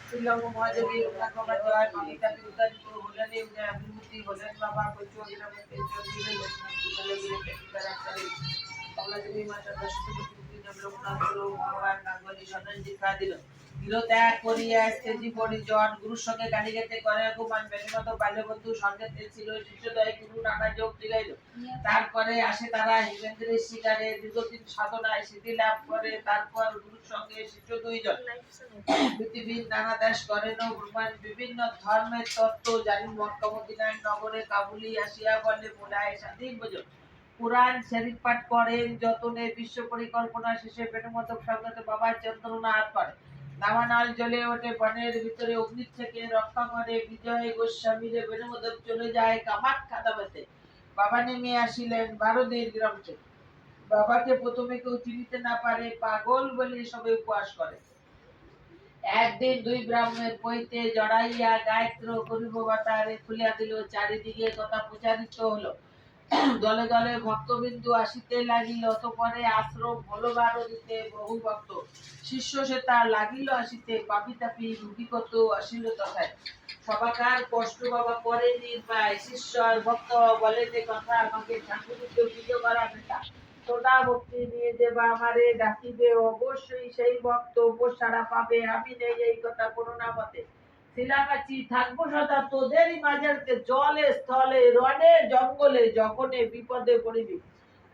শ্রীলঙ্গ মহাদেবী উমাকমা জয় মামিতা বিদ্যান্ত হলেন বিভূতি হলেন বাবা কমলাদেবী মাতা দশরথী লোকনাথ ভগবান নাগবলী সদন দীক্ষা দিল ত্যাগ করিয়া স্তেজি পরিজন গুরুর সঙ্গে গাড়ি গেতে করে কুমান বেণীমত বাল্যবন্ধু সঙ্গেতে ছিল শিষ্যদয় গুরু নানা যোগ দিলাইল তারপরে আসে তারা হিমেন্দ্রের শিকারে দীর্ঘদিন সাধনায় সিদ্ধি লাভ করে তারপর গুরুর সঙ্গে শিষ্য দুইজন পৃথিবীর নানা দেশ করেন ব্রহ্মাণ্ড বিভিন্ন ধর্মের তত্ত্ব জানি মক্কা মদিনার নগরে কাবুলি আসিয়া বলে মোলায় স্বাধীন বোঝো পুরাণ শরীফ পাঠ করেন যতনে বিশ্ব পরিকল্পনা শেষে বেণুমতক সঙ্গতে বাবার যন্ত্রণা হাত করে দাবানল জ্বলে ওঠে বনের ভিতরে অগ্নির থেকে রক্ষা করে বিজয় গোস্বামীরে বেণুমতক চলে যায় কামাখ্যা দাবাতে বাবা নেমে আসিলেন ভারতের গ্রাম থেকে বাবাকে প্রথমে কেউ চিনিতে না পারে পাগল বলে সবাই উপহাস করে একদিন দুই ব্রাহ্মণের পৈতে জড়াইয়া গায়ত্র করিব বাতারে খুলিয়া দিল চারিদিকে কথা প্রচারিত হলো দলে দলে ভক্তবিন্দু আসিতে লাগিল অতঃপরে আশ্রম হলো দিতে বহু ভক্ত শিষ্য সে তার লাগিল আসিতে পাপি তাপি রুগী কত আসিল তথায় সবাকার কষ্ট বাবা করে নির্বায় শিষ্য আর ভক্ত বলে যে কথা আমাকে ঠাকুরকে পুজো করা বেটা সোনা ভক্তি নিয়ে দেবা আমারে ডাকিবে অবশ্যই সেই ভক্ত উপসারা পাবে আমি নেই এই কথা কোনো না মতে শিলাগাছি থাকবো সদা তোদেরই মাঝেতে জলে স্থলে রণে জঙ্গলে যখনই বিপদে পড়িবি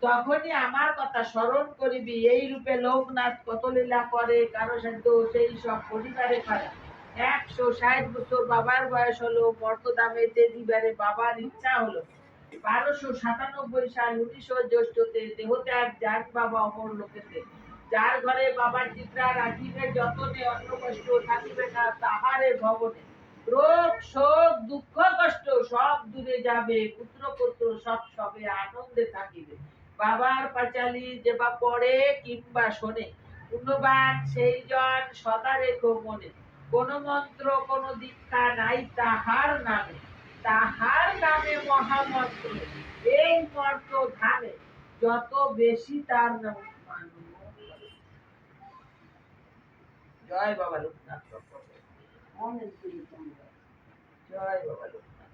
তখনই আমার কথা স্মরণ করিবি এই রূপে লোকনাথ কত লীলা করে কারো সাধ্য সেই সব পরিবারে পারে 160 বছর বাবার বয়স হলো মর্তদামেতে দিবারে বাবার ইচ্ছা হলো 1297 সাল 19 জ্যৈষ্ঠতে দেহত্যাগ যান বাবা অমর লোকেতে যার ঘরে বাবার চিত্রা রাখিবে যতনে অন্য কষ্ট থাকিবে না তাহারে ভবনে রোগ শোক দুঃখ কষ্ট সব দূরে যাবে পুত্র পুত্র সব সবে আনন্দে থাকিবে বাবার পাঁচালি যেবা পড়ে কিংবা শোনে পুণ্যবান সেই জন সদা রেখো মনে কোন মন্ত্র কোন দীক্ষা নাই তাহার নামে মহামন্ত্র এই মন্ত্র ধামে যত বেশি তার নাম জয় বাবা লোকনাথ জয় বাবা লোকনাথ